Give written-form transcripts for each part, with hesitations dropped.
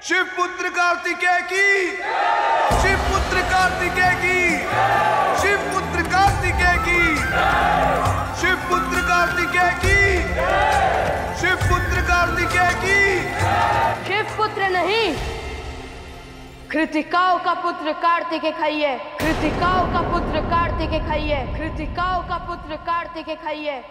शिवपुत्र कार्तिकेय की, शिवपुत्र कार्तिकेय की, शिवपुत्र कार्तिकेय की, शिवपुत्र कार्तिकेय की, शिवपुत्र कार्तिकेय की। शिवपुत्र नहीं, कृतिकाओं का पुत्र कार्तिकेय है। कृतिकाओं का पुत्र कार्तिकेय है। कृतिकाओं का पुत्र कार्तिकेय है।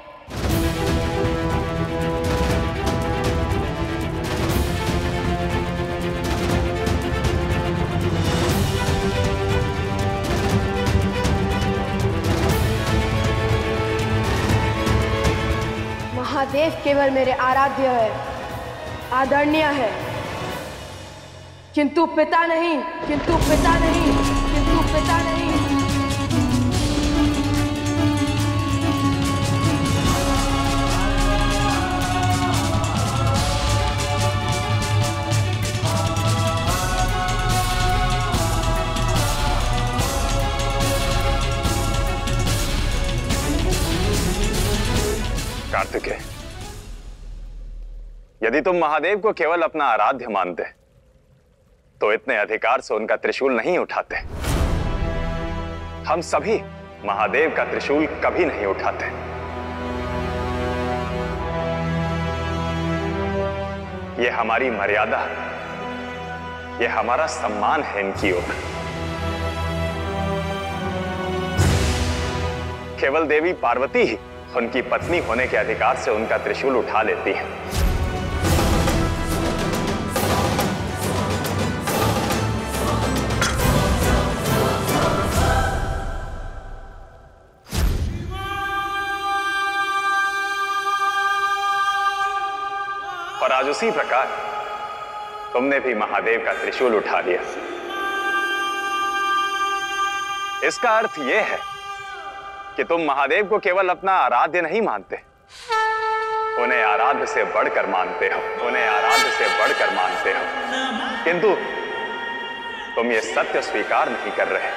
महादेव केवल मेरे आराध्य है, आदरणीय है, किंतु पिता नहीं, किंतु पिता नहीं, किंतु पिता नहीं। कार्तिकेय, यदि तुम महादेव को केवल अपना आराध्य मानते तो इतने अधिकार से उनका त्रिशूल नहीं उठाते। हम सभी महादेव का त्रिशूल कभी नहीं उठाते। ये हमारी मर्यादा, ये हमारा सम्मान है इनकी ओर। केवल देवी पार्वती ही उनकी पत्नी होने के अधिकार से उनका त्रिशूल उठा लेती है। और आज उसी प्रकार तुमने भी महादेव का त्रिशूल उठा लिया। इसका अर्थ यह है कि तुम महादेव को केवल अपना आराध्य नहीं मानते, उन्हें आराध्य से बढ़कर मानते हो, उन्हें आराध्य से बढ़कर मानते हो। किंतु तुम ये सत्य स्वीकार नहीं कर रहे।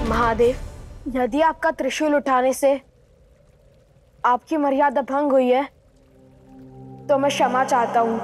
महादेव, यदि आपका त्रिशूल उठाने से आपकी मर्यादा भंग हुई है तो मैं क्षमा चाहता हूं।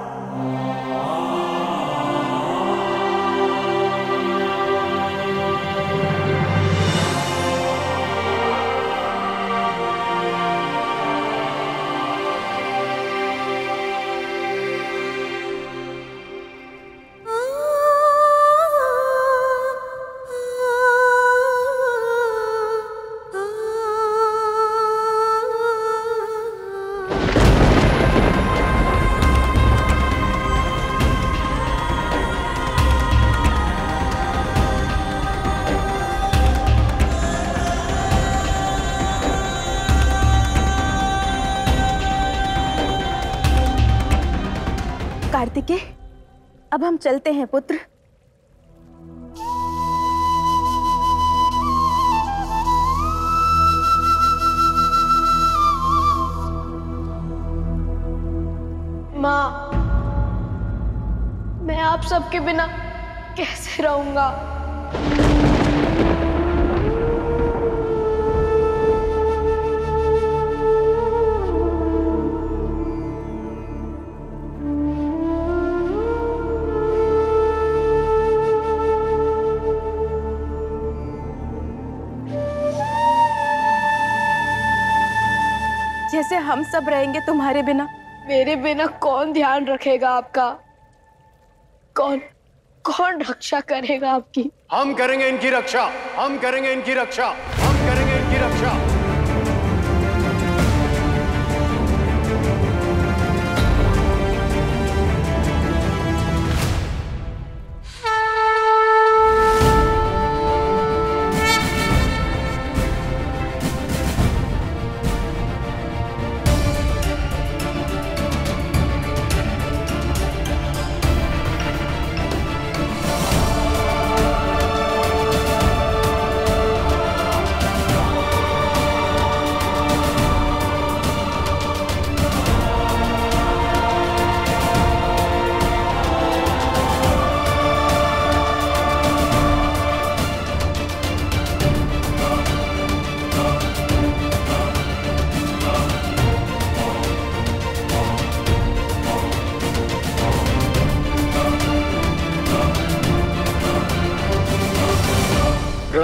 कार्तिकेय, अब हम चलते हैं पुत्र। माँ, मैं आप सबके बिना कैसे रहूंगा? जैसे हम सब रहेंगे तुम्हारे बिना। मेरे बिना कौन ध्यान रखेगा आपका? कौन कौन रक्षा करेगा आपकी? हम करेंगे इनकी रक्षा, हम करेंगे इनकी रक्षा, हम करेंगे इनकी रक्षा।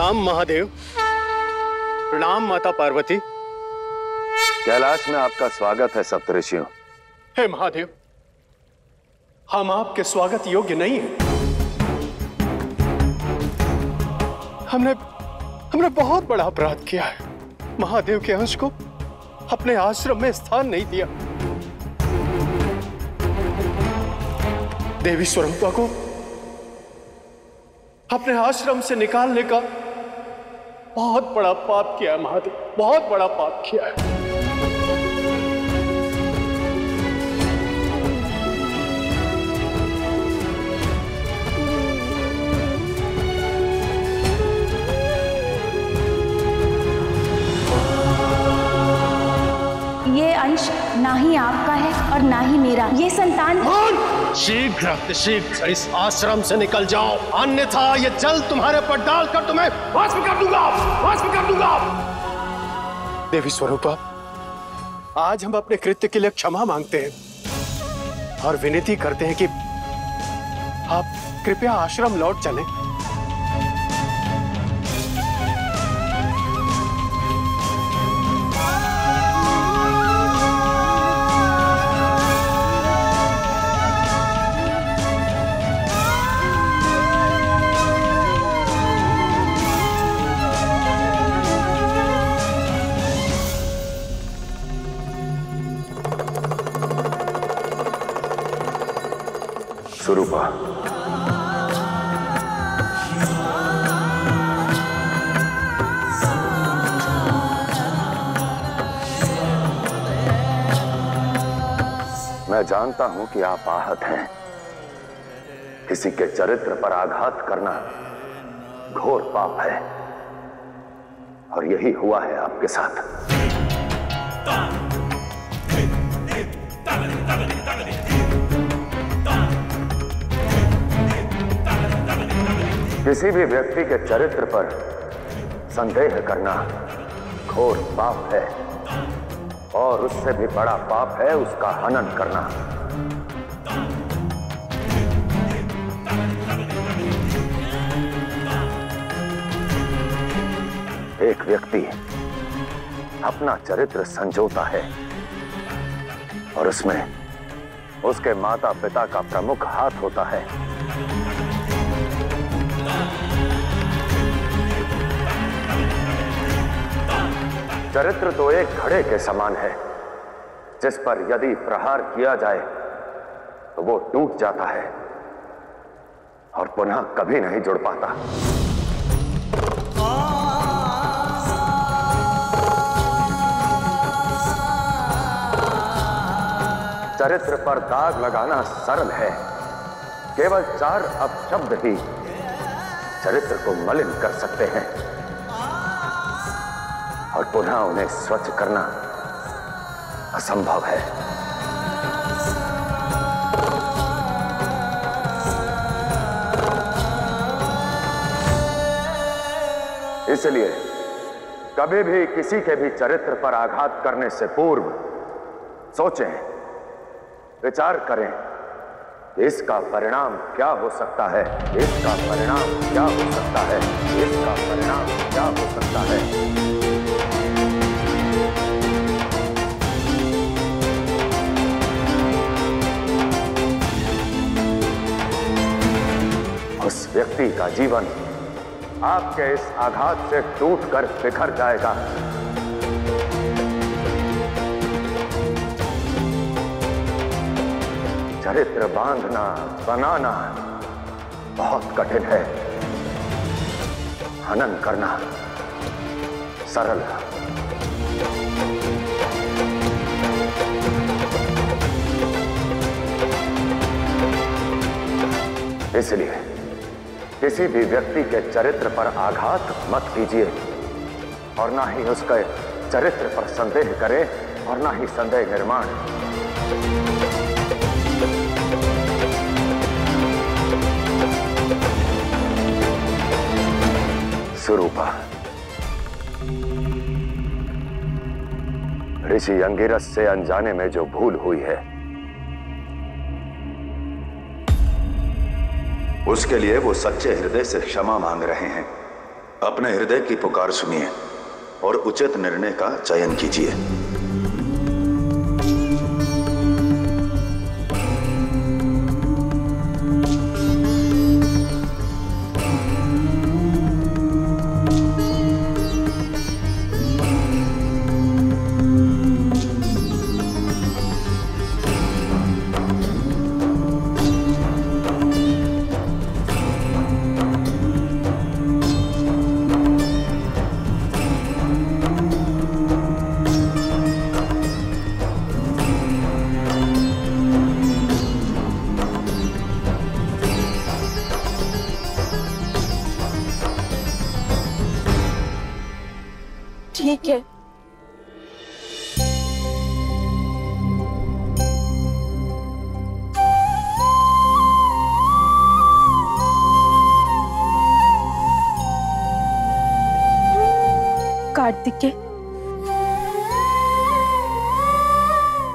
प्रणाम महादेव। प्रणाम माता पार्वती। कैलाश में आपका स्वागत है सप्तऋषियों। हे महादेव, हम आपके स्वागत योग्य नहीं हैं। हमने बहुत बड़ा अपराध किया है। महादेव के अंश को अपने आश्रम में स्थान नहीं दिया। देवी स्वरूपा को अपने आश्रम से निकालने का बहुत बड़ा पाप किया है महादेव, बहुत बड़ा पाप किया है। ये अंश ना ही आपका है और ना ही मेरा। ये संतान शीघ्र इस आश्रम से निकल जाओ, अन्यथा ये जल तुम्हारे पर डालकर तुम्हें भस्म कर दूंगा, भस्म कर दूंगा। देवी स्वरूपा, आज हम अपने कृत्य के लिए क्षमा मांगते हैं और विनती करते हैं कि आप कृपया आश्रम लौट चलें। स्वरूपा, मैं जानता हूं कि आप आहत हैं। किसी के चरित्र पर आघात करना घोर पाप है और यही हुआ है आपके साथ। किसी भी व्यक्ति के चरित्र पर संदेह करना घोर पाप है और उससे भी बड़ा पाप है उसका हनन करना। एक व्यक्ति अपना चरित्र संजोता है और उसमें उसके माता पिता का प्रमुख हाथ होता है। चरित्र तो एक घड़े के समान है जिस पर यदि प्रहार किया जाए तो वो टूट जाता है और पुनः कभी नहीं जुड़ पाता। चरित्र पर दाग लगाना सरल है, केवल 4 अपशब्द ही चरित्र को मलिन कर सकते हैं और पुनः उन्हें स्वच्छ करना असंभव है। इसलिए कभी भी किसी के भी चरित्र पर आघात करने से पूर्व सोचें, विचार करें कि इसका परिणाम क्या हो सकता है, इसका परिणाम क्या हो सकता है, इसका परिणाम क्या हो सकता है। उस व्यक्ति का जीवन आपके इस आघात से टूटकर बिखर जाएगा। चरित्र बांधना, बनाना बहुत कठिन है, हनन करना सरल। इसलिए किसी भी व्यक्ति के चरित्र पर आघात मत कीजिए और ना ही उसके चरित्र पर संदेह करें और ना ही संदेह निर्माण। स्वरूपा, ऋषि अंगिरस से अनजाने में जो भूल हुई है उसके लिए वो सच्चे हृदय से क्षमा मांग रहे हैं। अपने हृदय की पुकार सुनिए और उचित निर्णय का चयन कीजिए। ठीक है। कार्तिकेय,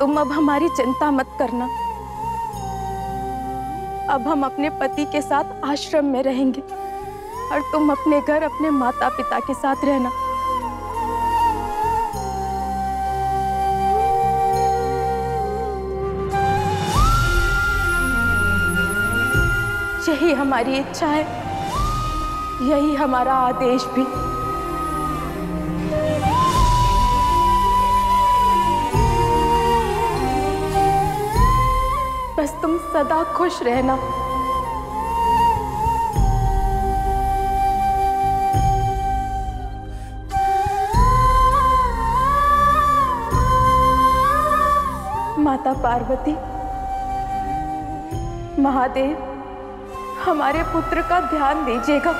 तुम अब हमारी चिंता मत करना। अब हम अपने पति के साथ आश्रम में रहेंगे और तुम अपने घर अपने माता पिता के साथ रहना। यही हमारी इच्छा है, यही हमारा आदेश भी। बस तुम सदा खुश रहना। माता पार्वती, महादेव, हमारे पुत्र का ध्यान दीजिएगा।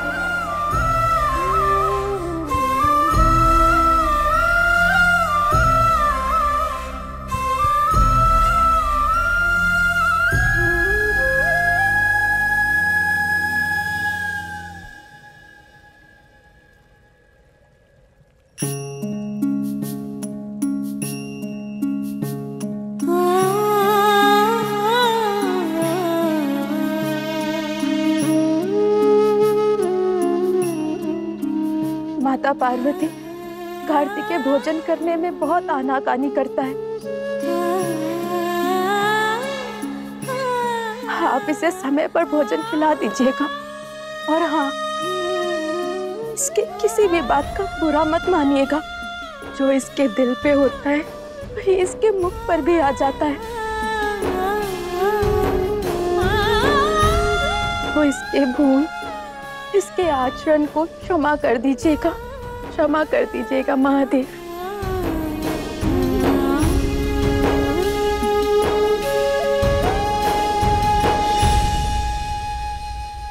माता पार्वती, कार्तिकेय भोजन करने में बहुत आनाकानी करता है। आप इसे समय पर भोजन खिला दीजिएगा। और हाँ, इसके किसी भी बात का बुरा मत मानिएगा। जो इसके दिल पे होता है वही इसके मुख पर भी आ जाता है। वो इसके भूल, इसके आचरण को क्षमा कर दीजिएगा, क्षमा कर दीजिएगा महादेव।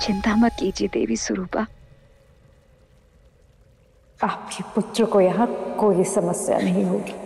चिंता मत कीजिए देवी स्वरूपा, आपके पुत्र को यहाँ कोई समस्या नहीं होगी।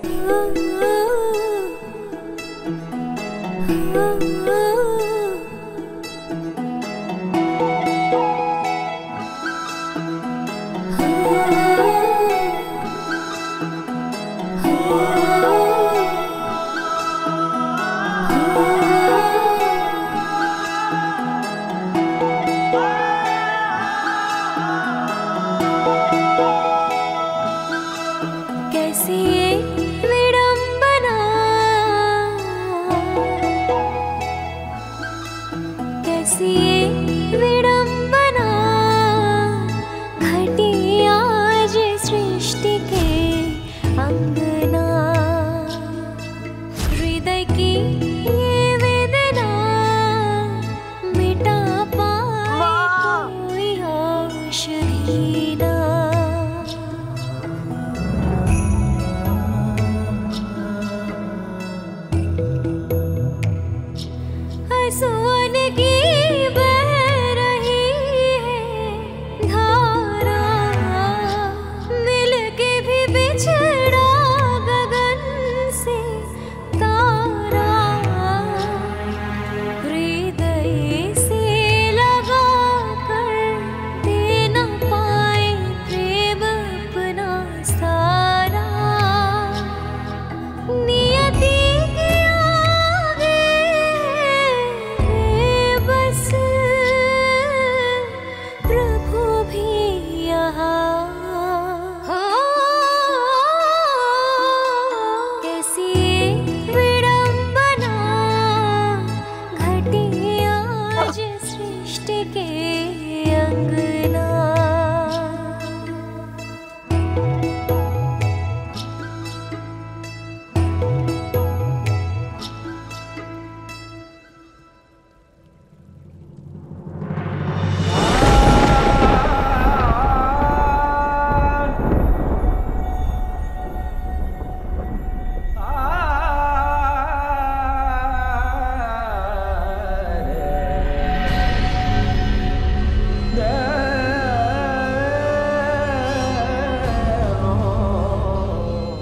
सोने की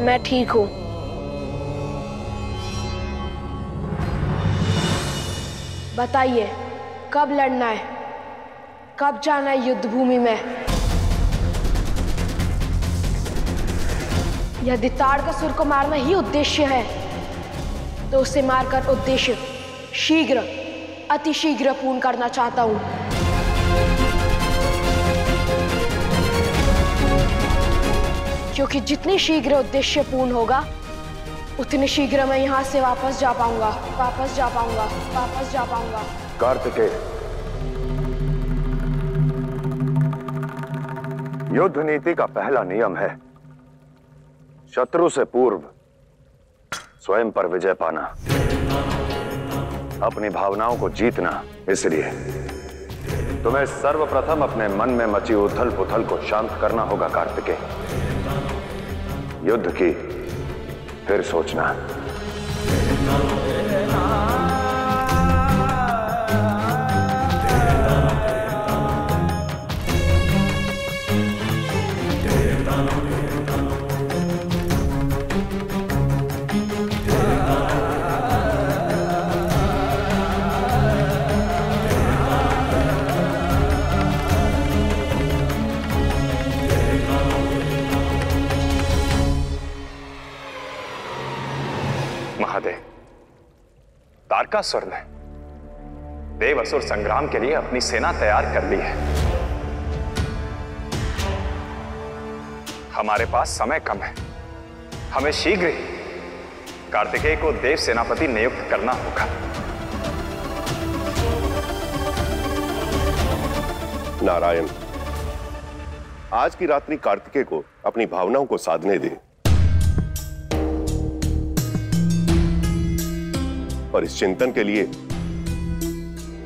मैं ठीक हूं। बताइए, कब लड़ना है, कब जाना है युद्ध भूमि में? यदि ताड़कासुर को मारना ही उद्देश्य है तो उसे मारकर उद्देश्य शीघ्र, अतिशीघ्र पूर्ण करना चाहता हूं। क्योंकि जितनी शीघ्र उद्देश्य पूर्ण होगा उतनी शीघ्र मैं यहां से वापस जा पाऊंगा। कार्तिकेय, युद्ध नीति का पहला नियम है शत्रु से पूर्व स्वयं पर विजय पाना, अपनी भावनाओं को जीतना। इसलिए तुम्हें सर्वप्रथम अपने मन में मची उथल पुथल को शांत करना होगा कार्तिकेय। युद्ध की फिर सोचना। महादेव, तारकासुर ने देव असुर संग्राम के लिए अपनी सेना तैयार कर ली है। हमारे पास समय कम है। हमें शीघ्र ही कार्तिकेय को देव सेनापति नियुक्त करना होगा। नारायण, आज की रात्रि कार्तिकेय को अपनी भावनाओं को साधने दे। और इस चिंतन के लिए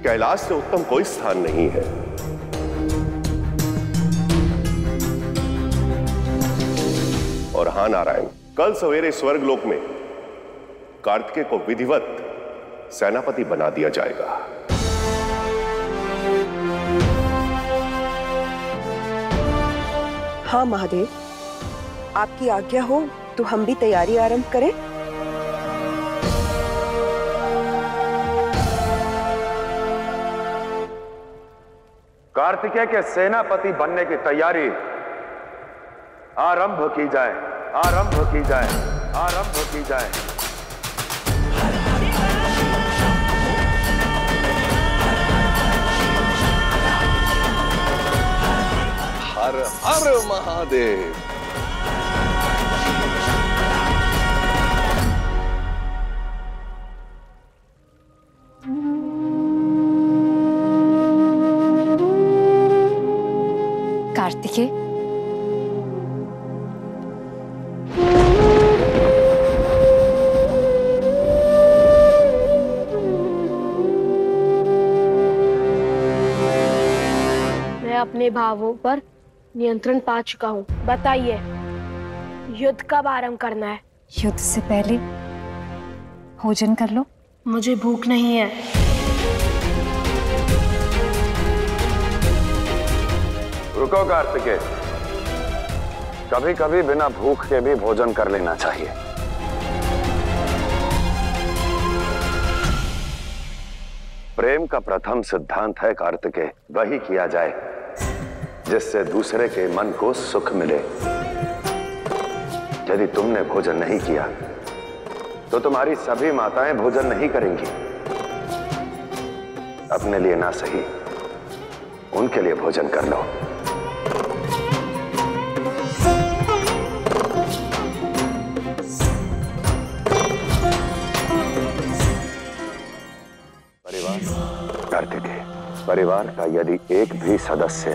कैलाश से उत्तम कोई स्थान नहीं है। और हां नारायण, कल सवेरे स्वर्गलोक में कार्तिकेय को विधिवत सेनापति बना दिया जाएगा। हाँ महादेव, आपकी आज्ञा हो तो हम भी तैयारी आरंभ करें। कार्तिकेय के सेनापति बनने की तैयारी आरंभ की जाए, आरंभ की जाए, आरंभ की जाए। हर हर महादेव। कार्तिकेय, मैं अपने भावों पर नियंत्रण पा चुका हूँ। बताइए, युद्ध कब आरंभ करना है? युद्ध से पहले भोजन कर लो। मुझे भूख नहीं है। रुको कार्तिकेय, कभी कभी बिना भूख के भी भोजन कर लेना चाहिए। प्रेम का प्रथम सिद्धांत है कार्तिकेय, वही किया जाए जिससे दूसरे के मन को सुख मिले। यदि तुमने भोजन नहीं किया तो तुम्हारी सभी माताएं भोजन नहीं करेंगी। अपने लिए ना सही, उनके लिए भोजन कर लो। कार्तिकेय, परिवार का यदि एक भी सदस्य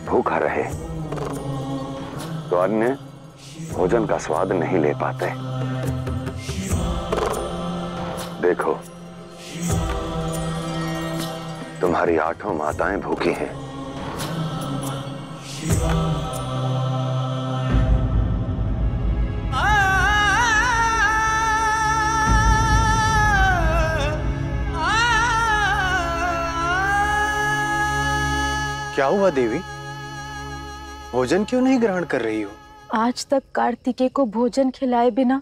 भूखा रहे तो अन्य भोजन का स्वाद नहीं ले पाते। देखो, तुम्हारी 8 माताएं भूखी हैं। क्या हुआ देवी? भोजन क्यों नहीं ग्रहण कर रही हो? आज तक कार्तिकेय को भोजन खिलाए बिना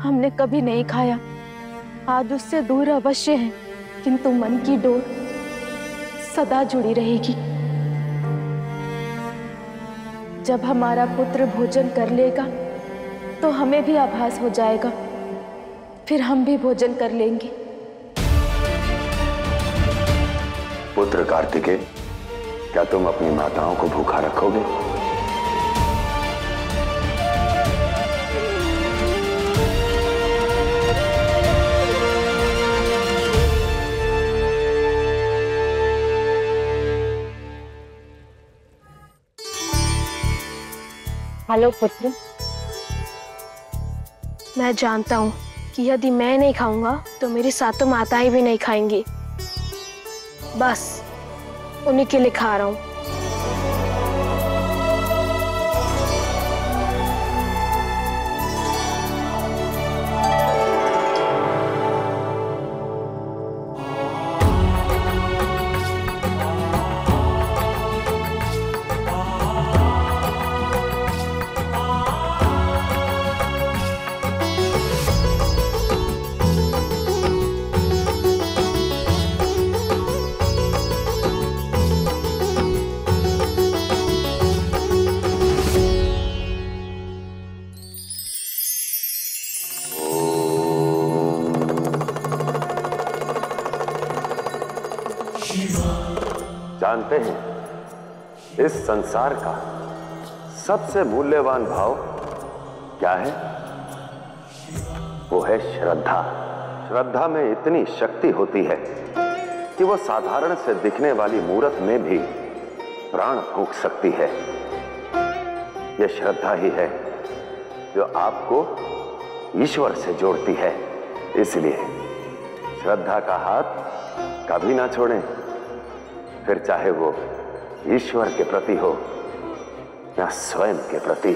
हमने कभी नहीं खाया। आज उससे दूर अवश्य है, किंतु मन की डोर सदा जुड़ी रहेगी। जब हमारा पुत्र भोजन कर लेगा तो हमें भी आभास हो जाएगा, फिर हम भी भोजन कर लेंगे। पुत्र कार्तिकेय, क्या तुम अपनी माताओं को भूखा रखोगे? हेलो पुत्र। मैं जानता हूँ कि यदि मैं नहीं खाऊंगा तो मेरी सातों माताएं भी नहीं खाएंगी। बस उन्हीं के लिए खा रहा हूँ। जानते हैं, इस संसार का सबसे मूल्यवान भाव क्या है? वो है श्रद्धा। श्रद्धा में इतनी शक्ति होती है कि वो साधारण से दिखने वाली मूरत में भी प्राण फूंक सकती है। ये श्रद्धा ही है जो आपको ईश्वर से जोड़ती है। इसलिए श्रद्धा का हाथ कभी ना छोड़ें, फिर चाहे वो ईश्वर के प्रति हो या स्वयं के प्रति।